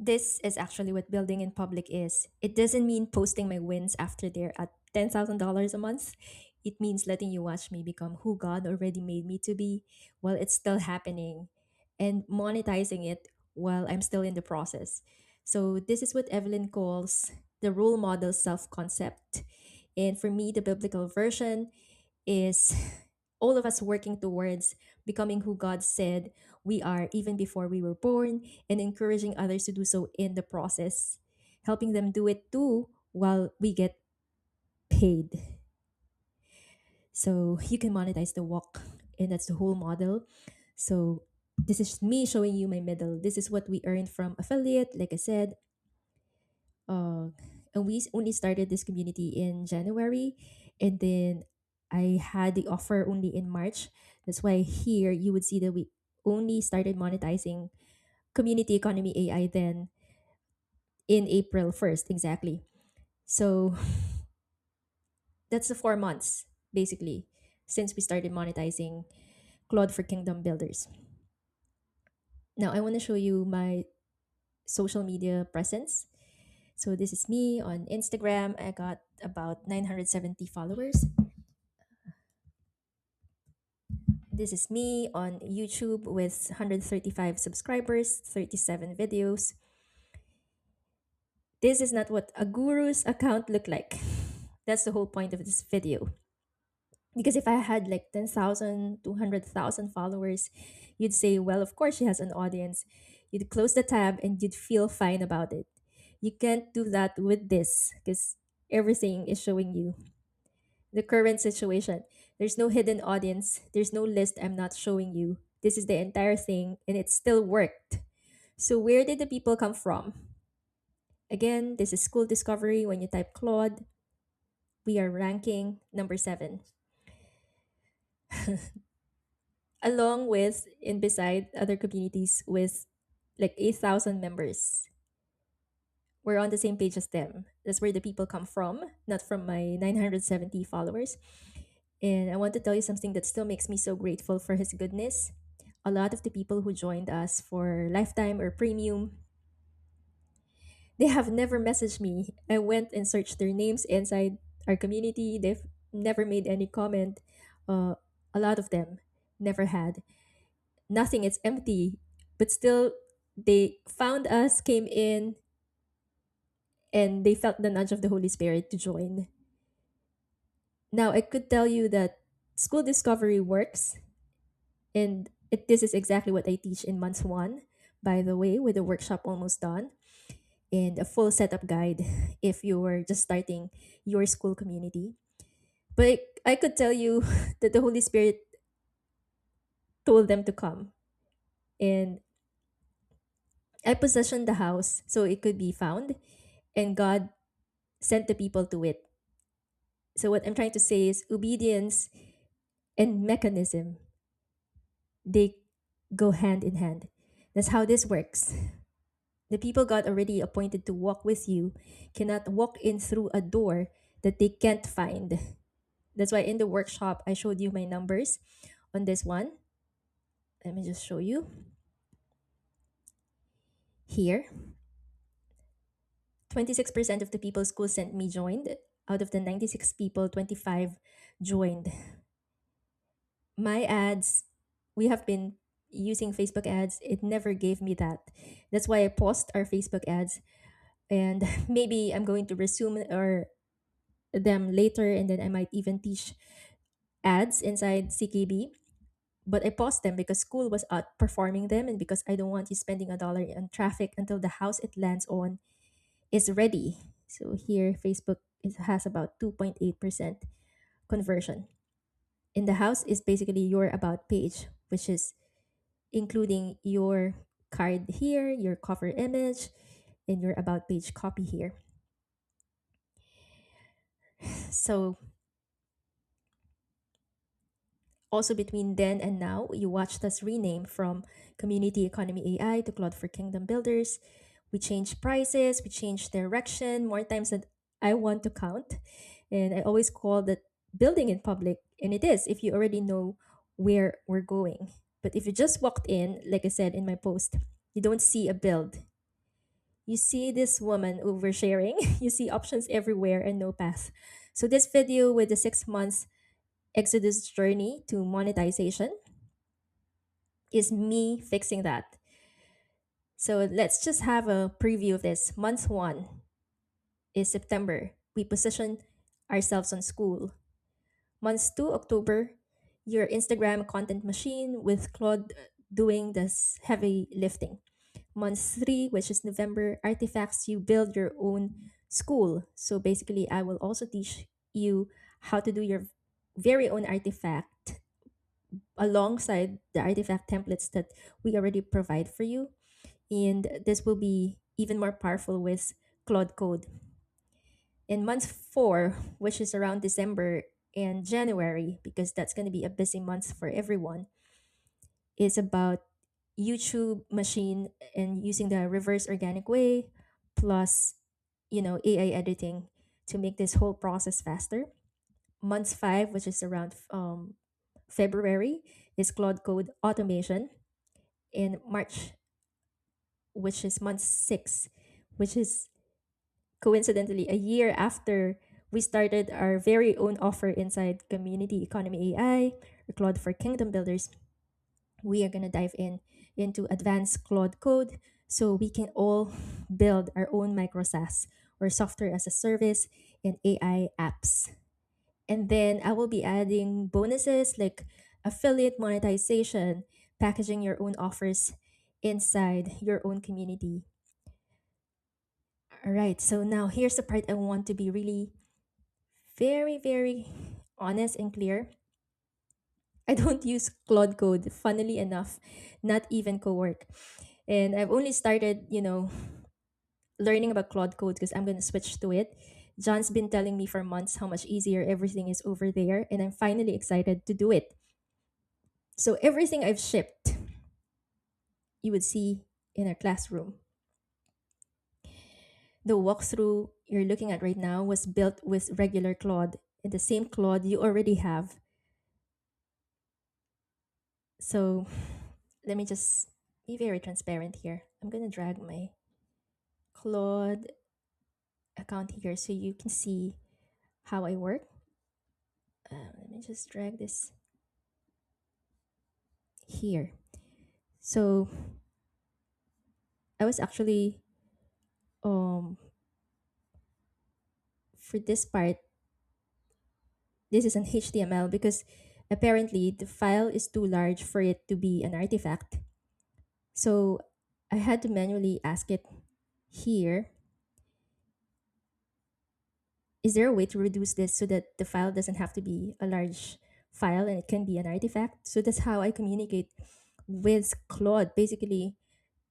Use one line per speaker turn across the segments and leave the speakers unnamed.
This is actually what building in public is. It doesn't mean posting my wins after they're at $10,000 a month. It means letting you watch me become who God already made me to be while it's still happening and monetizing it while I'm still in the process. So, this is what Evelyn calls the role model self concept. And for me, the biblical version is all of us working towards becoming who God said we are even before we were born and encouraging others to do so in the process, helping them do it too while we get paid. So you can monetize the walk, and that's the whole model. So this is me showing you my middle. This is what we earned from affiliate, like I said. uh, and we only started this community in January, and then I had the offer only in March. That's why here you would see that we only started monetizing community economy AI then in April 1st, exactly. So that's the 4 months basically since we started monetizing Claude for Kingdom Builders. Now I want to show you my social media presence. So this is me on Instagram. I got about 970 followers. This is me on YouTube with 135 subscribers, 37 videos. This is not what a guru's account looked like. That's the whole point of this video. Because if I had like 10,000, 200,000 followers, you'd say, well, of course she has an audience. You'd close the tab and you'd feel fine about it. You can't do that with this because everything is showing you the current situation. There's no hidden audience. There's no list I'm not showing you. This is the entire thing and it still worked. So where did the people come from? Again, this is School Discovery. When you type Claude, we are ranking number 7, along with and beside other communities with like 8,000 members. We're on the same page as them. That's where the people come from, not from my 970 followers. And I want to tell you something that still makes me so grateful for his goodness. A lot of the people who joined us for lifetime or premium, they have never messaged me. I went and searched their names inside our community. They've never made any comment. Uh, a lot of them never had. Nothing, it's empty. But still, they found us, came in, and they felt the nudge of the Holy Spirit to join. Now, I could tell you that school discovery works, and this is exactly what I teach in month 1, by the way, with the workshop almost done, and a full setup guide if you were just starting your school community. But I could tell you that the Holy Spirit told them to come, and I positioned the house so it could be found, and God sent the people to it. So, what I'm trying to say is obedience and mechanism, they go hand in hand. That's how this works. The people God already appointed to walk with you cannot walk in through a door that they can't find. That's why in the workshop, I showed you my numbers on this one. Let me just show you here. 26% of the people school sent me joined. Out of the 96 people, 25 joined. My ads, we have been using Facebook ads. It never gave me that. That's why I paused our Facebook ads. And maybe I'm going to resume or them later, and then I might even teach ads inside CKB. But I paused them because school was outperforming them, and because I don't want you spending $1 on traffic until the house it lands on is ready. So here, Facebook has about 2.8% conversion. In the house is basically your about page, which is including your card here, your cover image, and your about page copy here. So also between then and now, you watched us rename from Community Economy AI to Cloud for Kingdom Builders. We changed prices, we changed direction more times than I want to count. And I always call that building in public, and it is if you already know where we're going. But if you just walked in, like I said in my post, you don't see a build. You see this woman oversharing, you see options everywhere and no path. So, this video with the 6 months Exodus journey to monetization is me fixing that. So, let's just have a preview of this. Month one is September. We position ourselves on Skool. Month two, October, your Instagram content machine with Claude doing this heavy lifting. Month three, which is November, artifacts, you build your own school. So basically, I will also teach you how to do your very own artifact alongside the artifact templates that we already provide for you. And this will be even more powerful with Claude Code. In month four, which is around December and January, because that's going to be a busy month for everyone, is about YouTube machine and using the reverse organic way plus, AI editing to make this whole process faster. Month five, which is around February, is Cloud Code automation. In March, which is month six, which is coincidentally a year after we started our very own offer inside Community Economy AI or Claude for Kingdom Builders, we are going to dive into advanced Claude code so we can all build our own micro SaaS or software as a service and AI apps. And then I will be adding bonuses like affiliate monetization, packaging your own offers inside your own community. All right, so now here's the part I want to be really very, very honest and clear. I don't use Claude Code, funnily enough, not even co-work. And I've only started, learning about Claude Code because I'm going to switch to it. John's been telling me for months how much easier everything is over there, and I'm finally excited to do it. So everything I've shipped, you would see in our classroom. The walkthrough you're looking at right now was built with regular Claude, and the same Claude you already have. So let me just be very transparent here. I'm going to drag my Claude account here so you can see how I work. Let me just drag this here. So I was actually um for this part, this is an HTML because apparently the file is too large for it to be an artifact. So I had to manually ask it here, is there a way to reduce this so that the file doesn't have to be a large file and it can be an artifact? So that's how I communicate with Claude. Basically,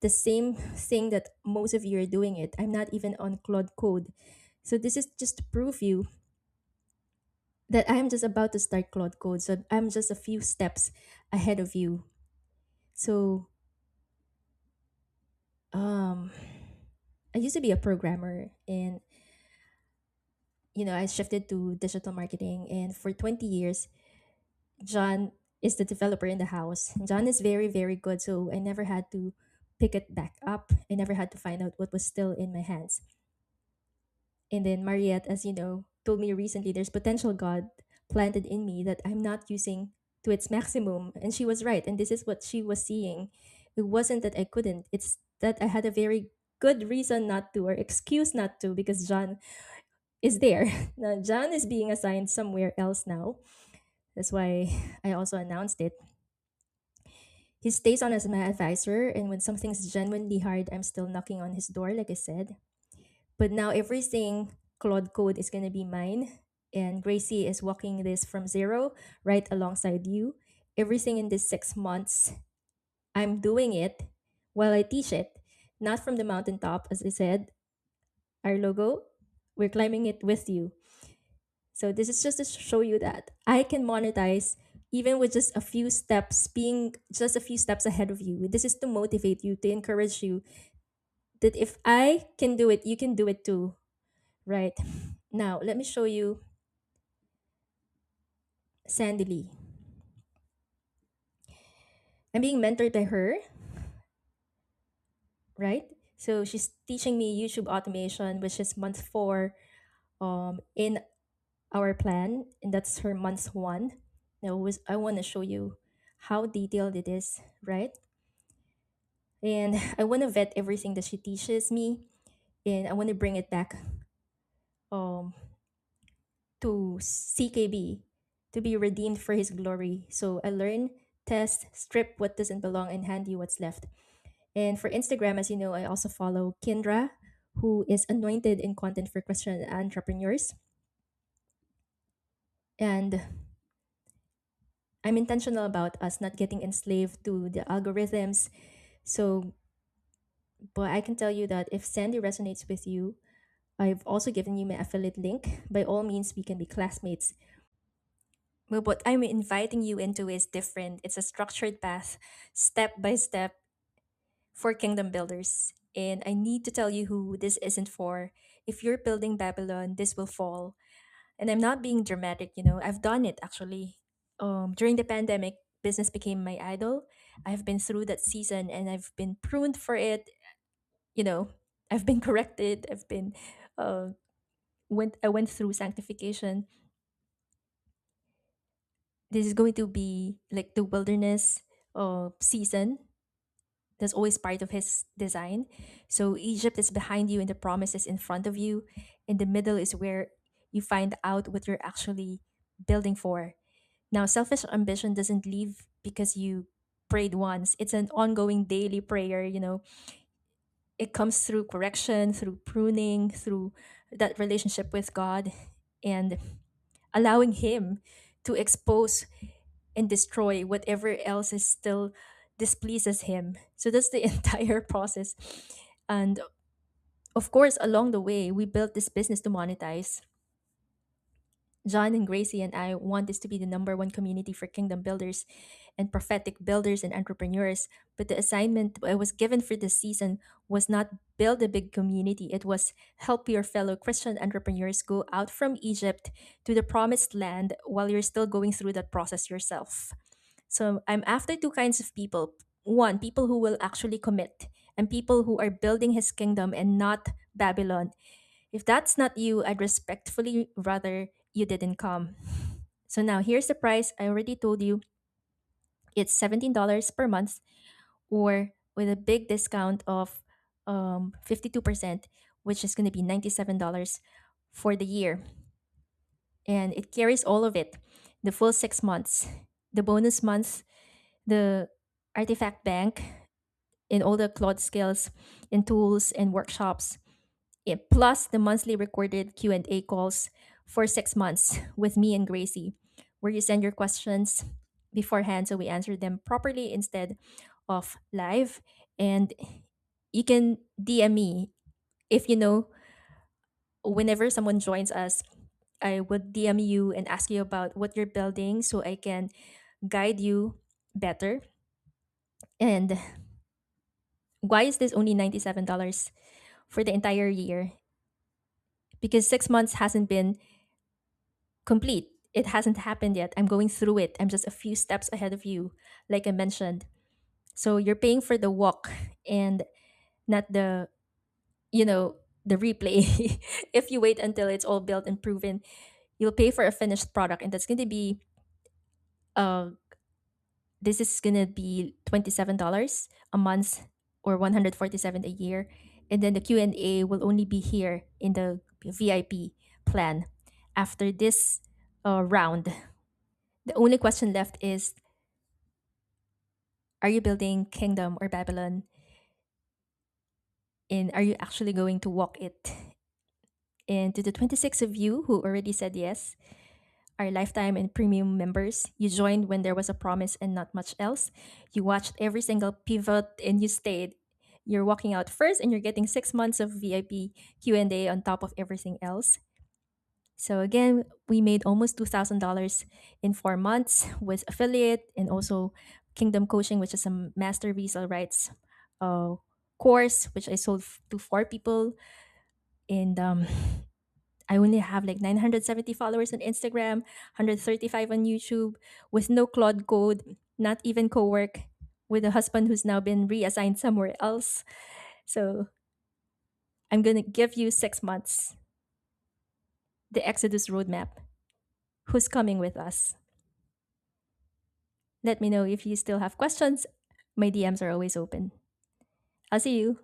the same thing that most of you are doing it. I'm not even on Claude Code. So this is just to prove you that I'm just about to start Claude Code. So I'm just a few steps ahead of you. So um I used to be a programmer and I shifted to digital marketing, and for 20 years John is the developer in the house. John is very, very good. So I never had to pick it back up. I never had to find out what was still in my hands. And then Mariette, as you know, told me recently there's potential God planted in me that I'm not using to its maximum. And she was right. And this is what she was seeing. It wasn't that I couldn't, it's that I had a very good reason not to or excuse not to because John is there. Now, John is being assigned somewhere else now. That's why I also announced it. He stays on as my advisor, and when something's genuinely hard, I'm still knocking on his door, like I said. But now everything Claude Code is going to be mine, and Gracie is walking this from zero right alongside you. Everything in this 6 months, I'm doing it while I teach it, not from the mountaintop, as I said. Our logo, we're climbing it with you. So this is just to show you that I can monetize even with just a few steps, being just a few steps ahead of you. This is to motivate you, to encourage you that if I can do it, you can do it too. Right. Now, let me show you Sandy Lee. I'm being mentored by her, right? So she's teaching me YouTube automation, which is month 4 in our plan, and that's her month 1. Now, I want to show you how detailed it is, right? And I want to vet everything that she teaches me, and I want to bring it back um, to CKB to be redeemed for His glory. So I learn, test, strip what doesn't belong, and hand you what's left. And for Instagram, as you know, I also follow Kindra, who is anointed in content for Christian entrepreneurs. And I'm intentional about us not getting enslaved to the algorithms. So, but I can tell you that if Sandy resonates with you, I've also given you my affiliate link. By all means, we can be classmates. But what I'm inviting you into is different. It's a structured path, step by step, for kingdom builders. And I need to tell you who this isn't for. If you're building Babylon, this will fall. And I'm not being dramatic, I've done it actually. During the pandemic, business became my idol. I've been through that season and I've been pruned for it. You know, I've been corrected. Uh, I went through sanctification. This is going to be like the wilderness season. That's always part of his design. So Egypt is behind you and the promise is in front of you. In the middle is where you find out what you're actually building for. Now, selfish ambition doesn't leave because you prayed once. It's an ongoing daily prayer. It comes through correction, through pruning, through that relationship with God, and allowing Him to expose and destroy whatever else is still displeases Him. So that's the entire process. And of course, along the way, we built this business to monetize. John and Gracie and I want this to be the number one community for kingdom builders and prophetic builders and entrepreneurs. But the assignment I was given for this season was not build a big community. It was help your fellow Christian entrepreneurs go out from Egypt to the promised land while you're still going through that process yourself. So I'm after two kinds of people. One, people who will actually commit, and people who are building his kingdom and not Babylon. If that's not you, I'd respectfully rather you didn't come. So now here's the price. I already told you it's $17 per month, or with a big discount of 52%, which is going to be $97 for the year. And it carries all of it, the full 6 months, the bonus month, the artifact bank, in all the cloud skills and tools and workshops, plus the monthly recorded Q&A calls for 6 months with me and Gracie, where you send your questions beforehand so we answer them properly instead of live. And you can DM me if you know, whenever someone joins us, I would DM you and ask you about what you're building so I can guide you better. And why is this only $97 for the entire year? Because 6 months hasn't been complete. It hasn't happened yet. I'm going through it. I'm just a few steps ahead of you, like I mentioned. So you're paying for the walk and not you know, the replay. If you wait until it's all built and proven, you'll pay for a finished product, and that's going to be uh this is going to be $27 a month, or 147 a year. And then the Q&A will only be here in the VIP plan after this round. The only question left is, are you building kingdom or Babylon? And are you actually going to walk it? And to the 26 of you who already said yes, our lifetime and premium members, you joined when there was a promise and not much else. You watched every single pivot and you stayed. You're walking out first and you're getting 6 months of VIP Q&A on top of everything else. So again, we made almost $2,000 in 4 months with affiliate and also Kingdom Coaching, which is a master visa rights uh, course, which I sold to 4 people. And I only have like 970 followers on Instagram, 135 on YouTube, with no Claude code, not even co-work, with a husband who's now been reassigned somewhere else. So I'm going to give you 6 months, the Exodus roadmap. Who's coming with us? Let me know if you still have questions. My DMs are always open. I'll see you.